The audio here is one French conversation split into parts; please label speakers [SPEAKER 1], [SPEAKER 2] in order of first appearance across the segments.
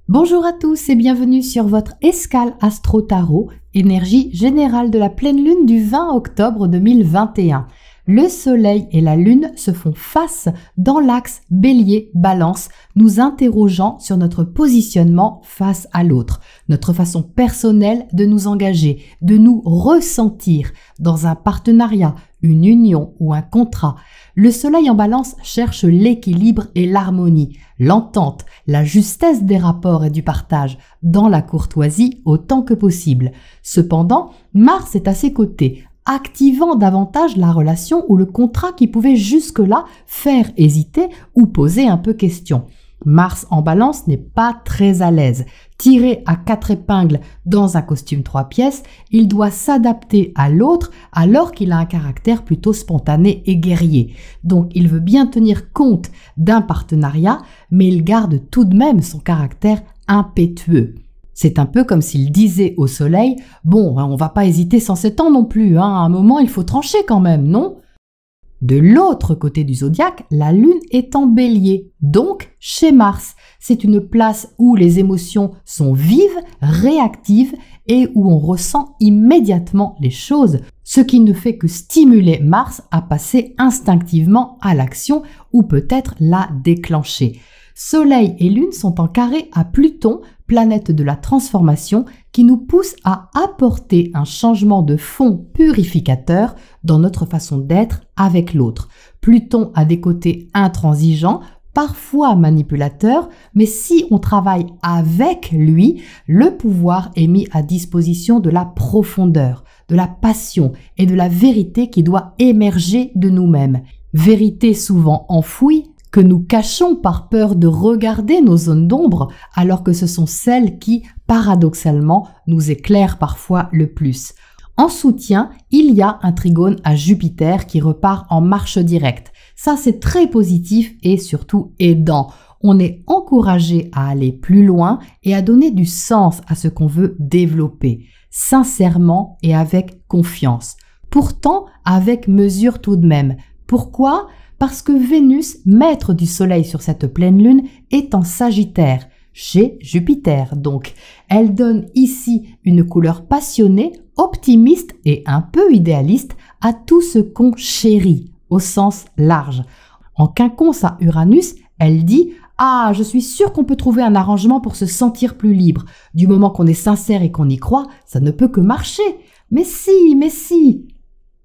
[SPEAKER 1] Bonjour à tous et bienvenue sur votre escale Astro Tarot, énergie générale de la pleine lune du 20 octobre 2021. Le soleil et la lune se font face dans l'axe bélier-balance, nous interrogeant sur notre positionnement face à l'autre, notre façon personnelle de nous engager, de nous ressentir dans un partenariat, une union ou un contrat. Le soleil en balance cherche l'équilibre et l'harmonie, l'entente, la justesse des rapports et du partage, dans la courtoisie autant que possible. Cependant, Mars est à ses côtés, activant davantage la relation ou le contrat qui pouvait jusque-là faire hésiter ou poser un peu question. Mars en balance n'est pas très à l'aise. Tiré à 4 épingles dans un costume 3 pièces, il doit s'adapter à l'autre alors qu'il a un caractère plutôt spontané et guerrier. Donc il veut bien tenir compte d'un partenariat, mais il garde tout de même son caractère impétueux. C'est un peu comme s'il disait au soleil « Bon, on va pas hésiter 107 ans non plus, hein, à un moment il faut trancher quand même, non ?» De l'autre côté du zodiaque, la lune est en bélier, donc chez Mars. C'est une place où les émotions sont vives, réactives et où on ressent immédiatement les choses, ce qui ne fait que stimuler Mars à passer instinctivement à l'action ou peut-être la déclencher. Soleil et lune sont en carré à Pluton, planète de la transformation, qui nous pousse à apporter un changement de fond purificateur dans notre façon d'être avec l'autre. Pluton a des côtés intransigeants, parfois manipulateurs, mais si on travaille avec lui, le pouvoir est mis à disposition de la profondeur, de la passion et de la vérité qui doit émerger de nous-mêmes. Vérité souvent enfouie, que nous cachons par peur de regarder nos zones d'ombre, alors que ce sont celles qui, paradoxalement, nous éclairent parfois le plus. En soutien, il y a un trigone à Jupiter qui repart en marche directe. Ça, c'est très positif et surtout aidant. On est encouragé à aller plus loin et à donner du sens à ce qu'on veut développer, sincèrement et avec confiance. Pourtant, avec mesure tout de même. Pourquoi ? Parce que Vénus, maître du soleil sur cette pleine lune, est en Sagittaire, chez Jupiter donc. Elle donne ici une couleur passionnée, optimiste et un peu idéaliste à tout ce qu'on chérit, au sens large. En quinconce à Uranus, elle dit « Ah, je suis sûre qu'on peut trouver un arrangement pour se sentir plus libre. Du moment qu'on est sincère et qu'on y croit, ça ne peut que marcher. Mais si !»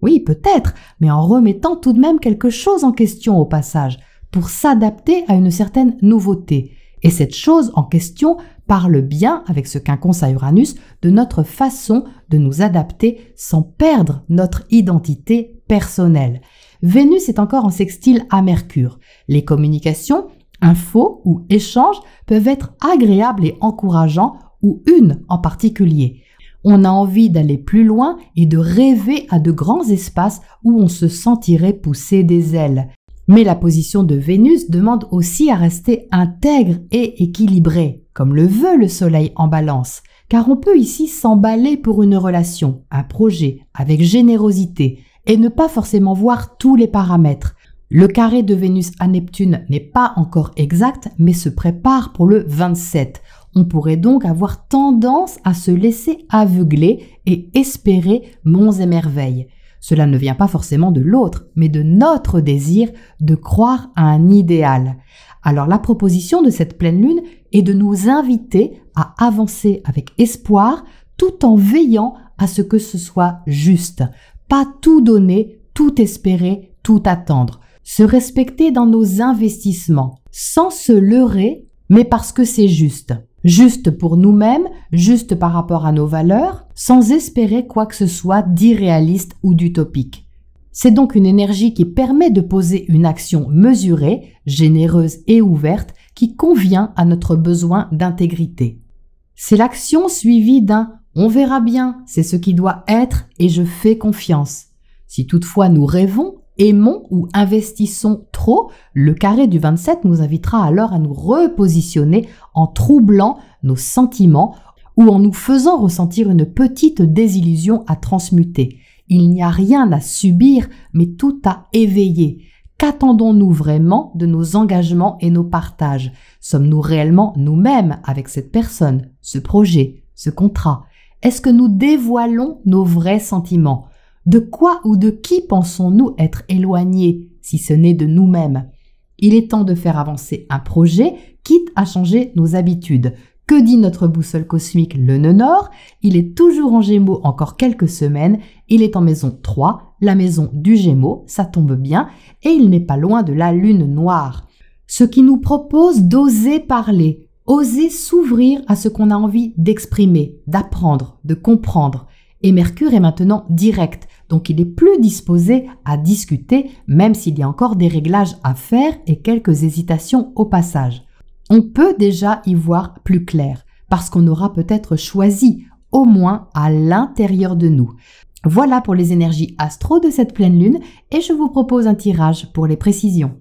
[SPEAKER 1] Oui, peut-être, mais en remettant tout de même quelque chose en question au passage, pour s'adapter à une certaine nouveauté. Et cette chose en question parle bien, avec ce quinconce à Uranus, de notre façon de nous adapter sans perdre notre identité personnelle. Vénus est encore en sextile à Mercure. Les communications, infos ou échanges peuvent être agréables et encourageants, ou une en particulier. On a envie d'aller plus loin et de rêver à de grands espaces où on se sentirait pousser des ailes. Mais la position de Vénus demande aussi à rester intègre et équilibré, comme le veut le soleil en balance, car on peut ici s'emballer pour une relation, un projet, avec générosité, et ne pas forcément voir tous les paramètres. Le carré de Vénus à Neptune n'est pas encore exact, mais se prépare pour le 27. On pourrait donc avoir tendance à se laisser aveugler et espérer monts et merveilles. Cela ne vient pas forcément de l'autre, mais de notre désir de croire à un idéal. Alors la proposition de cette pleine lune est de nous inviter à avancer avec espoir tout en veillant à ce que ce soit juste. Pas tout donner, tout espérer, tout attendre. Se respecter dans nos investissements, sans se leurrer, mais parce que c'est juste. Juste pour nous-mêmes, juste par rapport à nos valeurs, sans espérer quoi que ce soit d'irréaliste ou d'utopique. C'est donc une énergie qui permet de poser une action mesurée, généreuse et ouverte qui convient à notre besoin d'intégrité. C'est l'action suivie d'un « on verra bien, c'est ce qui doit être et je fais confiance ». Si toutefois nous rêvons, aimons ou investissons trop, le carré du 27 nous invitera alors à nous repositionner en troublant nos sentiments ou en nous faisant ressentir une petite désillusion à transmuter. Il n'y a rien à subir, mais tout à éveiller. Qu'attendons-nous vraiment de nos engagements et nos partages? Sommes-nous réellement nous-mêmes avec cette personne, ce projet, ce contrat? Est-ce que nous dévoilons nos vrais sentiments? De quoi ou de qui pensons-nous être éloignés, si ce n'est de nous-mêmes? Il est temps de faire avancer un projet, quitte à changer nos habitudes. Que dit notre boussole cosmique, le nœud nord? Il est toujours en Gémeaux encore quelques semaines. Il est en maison 3, la maison du Gémeaux, ça tombe bien, et il n'est pas loin de la lune noire. Ce qui nous propose d'oser parler, oser s'ouvrir à ce qu'on a envie d'exprimer, d'apprendre, de comprendre. Et Mercure est maintenant direct, donc il est plus disposé à discuter, même s'il y a encore des réglages à faire et quelques hésitations au passage. On peut déjà y voir plus clair, parce qu'on aura peut-être choisi, au moins à l'intérieur de nous. Voilà pour les énergies astro de cette pleine lune, et je vous propose un tirage pour les précisions.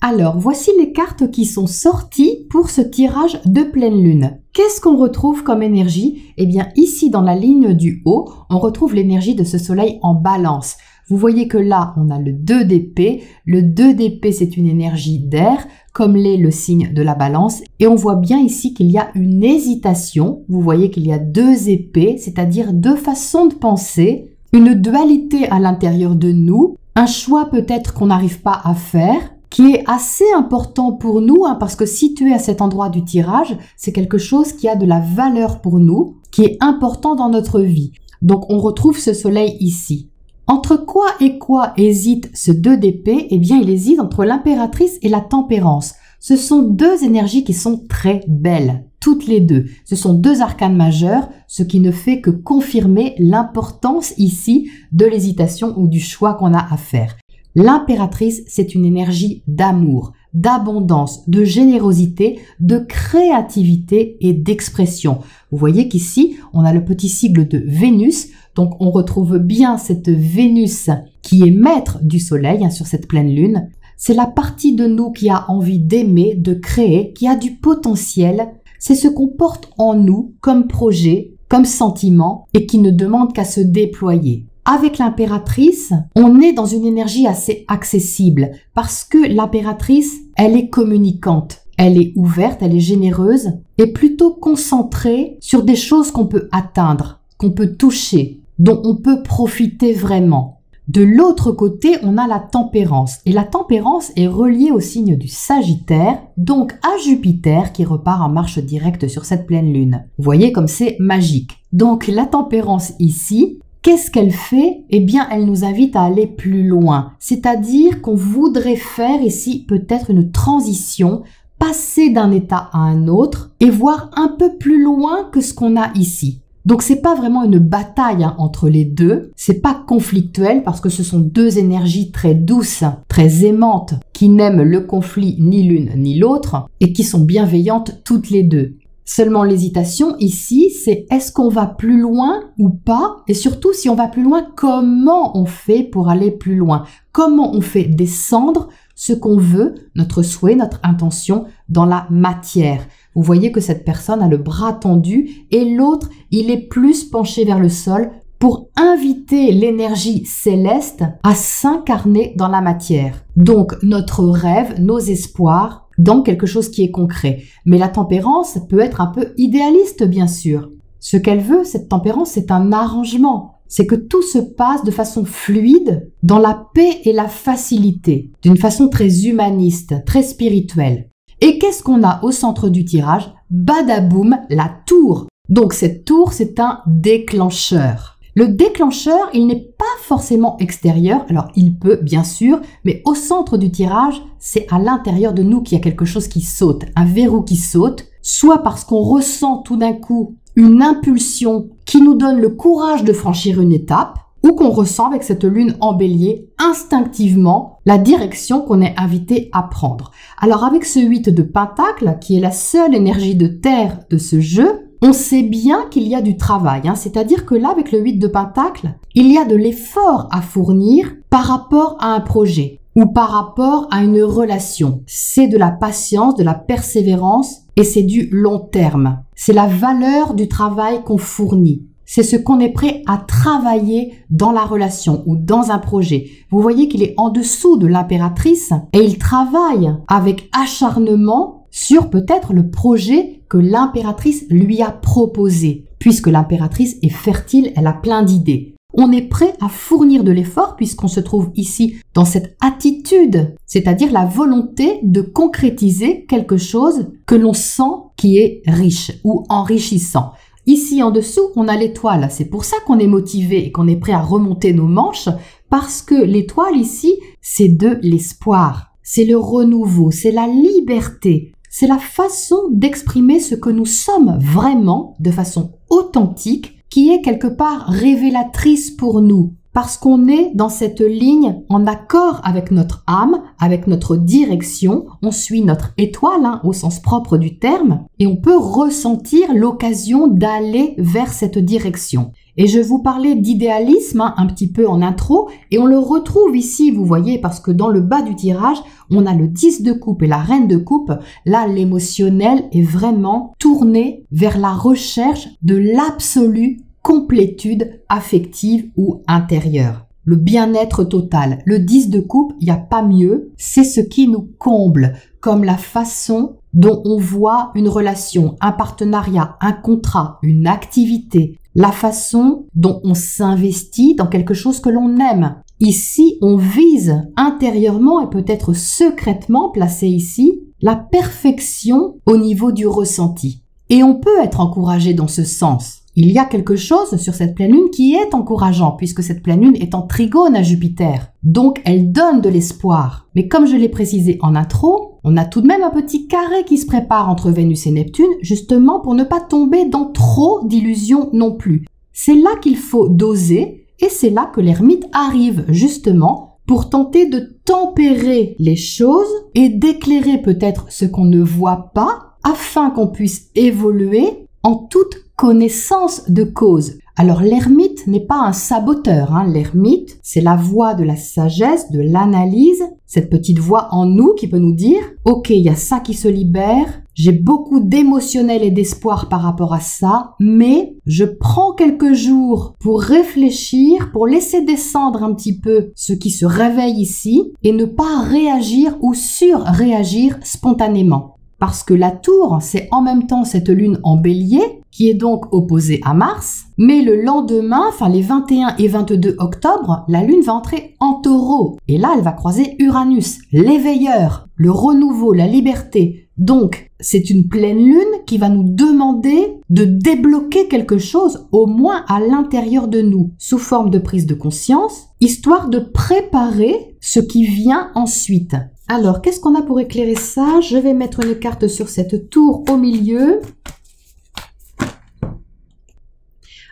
[SPEAKER 1] Alors, voici les cartes qui sont sorties pour ce tirage de pleine lune. Qu'est-ce qu'on retrouve comme énergie? Eh bien, ici, dans la ligne du haut, on retrouve l'énergie de ce soleil en balance. Vous voyez que là, on a le 2 d'épée. Le 2 d'épée, c'est une énergie d'air, comme l'est le signe de la balance. Et on voit bien ici qu'il y a une hésitation. Vous voyez qu'il y a 2 épées, c'est-à-dire 2 façons de penser, une dualité à l'intérieur de nous, un choix peut-être qu'on n'arrive pas à faire, qui est assez important pour nous, parce que situé à cet endroit du tirage, c'est quelque chose qui a de la valeur pour nous, qui est important dans notre vie. Donc on retrouve ce soleil ici. Entre quoi et quoi hésite ce 2 d'épée? Eh bien, il hésite entre l'impératrice et la tempérance. Ce sont 2 énergies qui sont très belles, toutes les deux. Ce sont 2 arcanes majeurs, ce qui ne fait que confirmer l'importance ici de l'hésitation ou du choix qu'on a à faire. L'impératrice, c'est une énergie d'amour, d'abondance, de générosité, de créativité et d'expression. Vous voyez qu'ici, on a le petit sigle de Vénus, donc on retrouve bien cette Vénus qui est maître du soleil sur cette pleine lune. C'est la partie de nous qui a envie d'aimer, de créer, qui a du potentiel. C'est ce qu'on porte en nous comme projet, comme sentiment et qui ne demande qu'à se déployer. Avec l'impératrice, on est dans une énergie assez accessible parce que l'impératrice, elle est communicante, elle est ouverte, elle est généreuse et plutôt concentrée sur des choses qu'on peut atteindre, qu'on peut toucher, dont on peut profiter vraiment. De l'autre côté, on a la tempérance et la tempérance est reliée au signe du Sagittaire, donc à Jupiter qui repart en marche directe sur cette pleine lune. Vous voyez comme c'est magique. Donc la tempérance ici, qu'est-ce qu'elle fait? Eh bien, elle nous invite à aller plus loin. C'est-à-dire qu'on voudrait faire ici peut-être une transition, passer d'un état à un autre et voir un peu plus loin que ce qu'on a ici. Donc, c'est pas vraiment une bataille entre les deux. C'est pas conflictuel parce que ce sont 2 énergies très douces, très aimantes, qui n'aiment le conflit ni l'une ni l'autre et qui sont bienveillantes toutes les deux. Seulement l'hésitation ici, c'est est-ce qu'on va plus loin ou pas? Et surtout, si on va plus loin, comment on fait pour aller plus loin? Comment on fait descendre ce qu'on veut, notre souhait, notre intention dans la matière? Vous voyez que cette personne a le bras tendu et l'autre, il est plus penché vers le sol pour inviter l'énergie céleste à s'incarner dans la matière. Donc, notre rêve, nos espoirs, dans quelque chose qui est concret. Mais la tempérance peut être un peu idéaliste, bien sûr. Ce qu'elle veut, cette tempérance, c'est un arrangement. C'est que tout se passe de façon fluide, dans la paix et la facilité, d'une façon très humaniste, très spirituelle. Et qu'est-ce qu'on a au centre du tirage? Badaboum, la tour. Donc cette tour, c'est un déclencheur. Le déclencheur, il n'est pas forcément extérieur, alors il peut bien sûr, mais au centre du tirage, c'est à l'intérieur de nous qu'il y a quelque chose qui saute, un verrou qui saute, soit parce qu'on ressent tout d'un coup une impulsion qui nous donne le courage de franchir une étape, ou qu'on ressent avec cette lune en bélier instinctivement la direction qu'on est invité à prendre. Alors avec ce 8 de Pentacle, qui est la seule énergie de terre de ce jeu, on sait bien qu'il y a du travail, c'est-à-dire que là, avec le 8 de Pentacle, il y a de l'effort à fournir par rapport à un projet ou par rapport à une relation. C'est de la patience, de la persévérance et c'est du long terme. C'est la valeur du travail qu'on fournit. c'est ce qu'on est prêt à travailler dans la relation ou dans un projet. Vous voyez qu'il est en dessous de l'impératrice et il travaille avec acharnement sur peut-être le projet que l'impératrice lui a proposé. Puisque l'impératrice est fertile, elle a plein d'idées. On est prêt à fournir de l'effort puisqu'on se trouve ici dans cette attitude, c'est-à-dire la volonté de concrétiser quelque chose que l'on sent qui est riche ou enrichissant. Ici en dessous, on a l'étoile. C'est pour ça qu'on est motivé et qu'on est prêt à remonter nos manches parce que l'étoile ici, c'est de l'espoir. C'est le renouveau, c'est la liberté. C'est la façon d'exprimer ce que nous sommes vraiment de façon authentique qui est quelque part révélatrice pour nous. Parce qu'on est dans cette ligne en accord avec notre âme, avec notre direction, on suit notre étoile au sens propre du terme et on peut ressentir l'occasion d'aller vers cette direction. Et je vous parlais d'idéalisme un petit peu en intro et on le retrouve ici, vous voyez, parce que dans le bas du tirage, on a le 10 de coupe et la reine de coupe. Là, l'émotionnel est vraiment tourné vers la recherche de l'absolue complétude affective ou intérieure. Le bien-être total. Le 10 de coupe, il n'y a pas mieux. C'est ce qui nous comble, comme la façon dont on voit une relation, un partenariat, un contrat, une activité, la façon dont on s'investit dans quelque chose que l'on aime. Ici, on vise intérieurement et peut-être secrètement, placé ici, la perfection au niveau du ressenti. Et on peut être encouragé dans ce sens. Il y a quelque chose sur cette pleine lune qui est encourageant puisque cette pleine lune est en trigone à Jupiter. Donc, elle donne de l'espoir. Mais comme je l'ai précisé en intro, on a tout de même un petit carré qui se prépare entre Vénus et Neptune, justement pour ne pas tomber dans trop d'illusions non plus. C'est là qu'il faut doser et c'est là que l'ermite arrive justement pour tenter de tempérer les choses et d'éclairer peut-être ce qu'on ne voit pas afin qu'on puisse évoluer en toute connaissance de cause. Alors l'ermite n'est pas un saboteur, l'ermite c'est la voix de la sagesse, de l'analyse, cette petite voix en nous qui peut nous dire « Ok, il y a ça qui se libère, j'ai beaucoup d'émotionnel et d'espoir par rapport à ça, mais je prends quelques jours pour réfléchir, pour laisser descendre un petit peu ce qui se réveille ici et ne pas réagir ou surréagir spontanément. » Parce que la tour, c'est en même temps cette lune en bélier, qui est donc opposée à Mars, mais le lendemain, les 21 et 22 octobre, la lune va entrer en taureau. Et là, elle va croiser Uranus, l'éveilleur, le renouveau, la liberté. Donc, c'est une pleine lune qui va nous demander de débloquer quelque chose, au moins à l'intérieur de nous, sous forme de prise de conscience, histoire de préparer ce qui vient ensuite. Alors, qu'est-ce qu'on a pour éclairer ça? Je vais mettre une carte sur cette tour au milieu.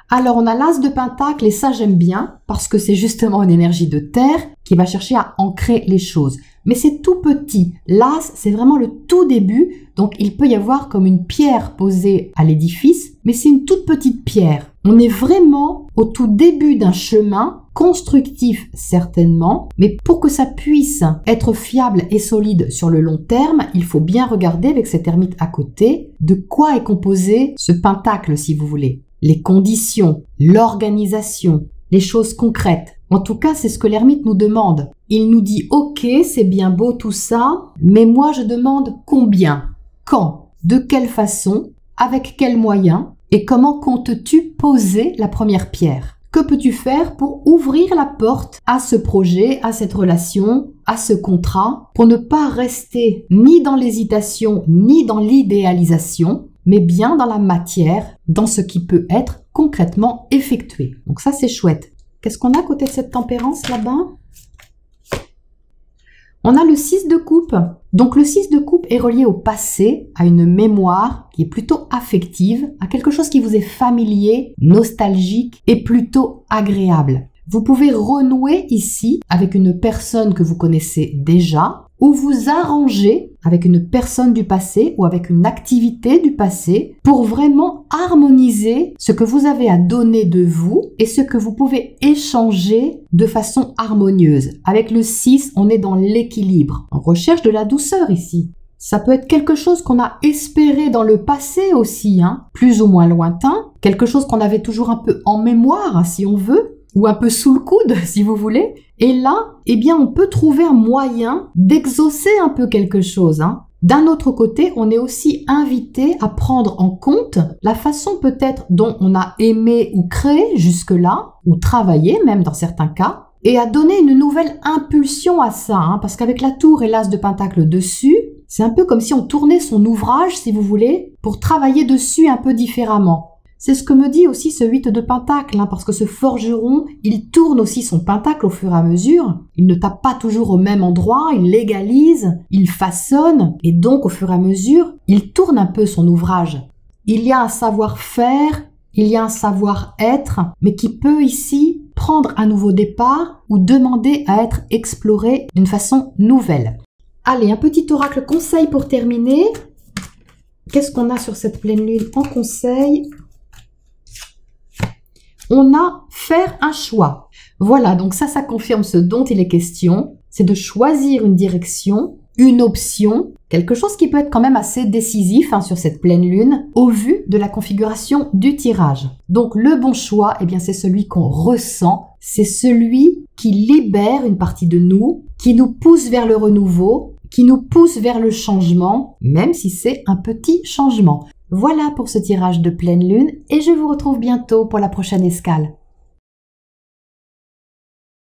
[SPEAKER 1] Alors, on a l'as de pentacle et ça, j'aime bien parce que c'est justement une énergie de terre qui va chercher à ancrer les choses. Mais c'est tout petit. L'as, c'est vraiment le tout début. Donc, il peut y avoir comme une pierre posée à l'édifice, mais c'est une toute petite pierre. On est vraiment au tout début d'un chemin constructif certainement, mais pour que ça puisse être fiable et solide sur le long terme, il faut bien regarder avec cette ermite à côté de quoi est composé ce pentacle si vous voulez. Les conditions, l'organisation, les choses concrètes. En tout cas, c'est ce que l'ermite nous demande. Il nous dit « Ok, c'est bien beau tout ça, mais moi je demande combien, quand, de quelle façon, avec quels moyens et comment comptes-tu poser la première pierre ?» Que peux-tu faire pour ouvrir la porte à ce projet, à cette relation, à ce contrat, pour ne pas rester ni dans l'hésitation, ni dans l'idéalisation, mais bien dans la matière, dans ce qui peut être concrètement effectué. Donc ça, c'est chouette. Qu'est-ce qu'on a à côté de cette tempérance là-bas? On a le 6 de coupe. Donc le 6 de coupe est relié au passé, à une mémoire qui est plutôt affective, à quelque chose qui vous est familier, nostalgique et plutôt agréable. Vous pouvez renouer ici avec une personne que vous connaissez déjà ou vous arranger avec une personne du passé ou avec une activité du passé pour vraiment harmoniser ce que vous avez à donner de vous et ce que vous pouvez échanger de façon harmonieuse. Avec le 6, on est dans l'équilibre. On recherche de la douceur ici. Ça peut être quelque chose qu'on a espéré dans le passé aussi, hein, plus ou moins lointain, quelque chose qu'on avait toujours un peu en mémoire, hein, si on veut, ou un peu sous le coude, si vous voulez. Et là, eh bien, on peut trouver un moyen d'exaucer un peu quelque chose, hein. D'un autre côté, on est aussi invité à prendre en compte la façon peut-être dont on a aimé ou créé jusque-là, ou travaillé même dans certains cas, et à donner une nouvelle impulsion à ça, hein, parce qu'avec la tour et l'as de pentacle dessus, c'est un peu comme si on tournait son ouvrage, si vous voulez, pour travailler dessus un peu différemment. C'est ce que me dit aussi ce 8 de pentacle, hein, parce que ce forgeron, il tourne aussi son pentacle au fur et à mesure. Il ne tape pas toujours au même endroit, il l'égalise, il façonne, et donc au fur et à mesure, il tourne un peu son ouvrage. Il y a un savoir-faire, il y a un savoir-être, mais qui peut ici prendre un nouveau départ ou demander à être exploré d'une façon nouvelle. Allez, un petit oracle conseil pour terminer. Qu'est-ce qu'on a sur cette pleine lune en conseil ? On a faire un choix. Voilà, donc ça confirme ce dont il est question. C'est de choisir une direction, une option, quelque chose qui peut être quand même assez décisif, hein, sur cette pleine lune, au vu de la configuration du tirage. Donc le bon choix, eh bien c'est celui qu'on ressent, c'est celui qui libère une partie de nous, qui nous pousse vers le renouveau, qui nous pousse vers le changement, même si c'est un petit changement. Voilà pour ce tirage de pleine lune et je vous retrouve bientôt pour la prochaine escale.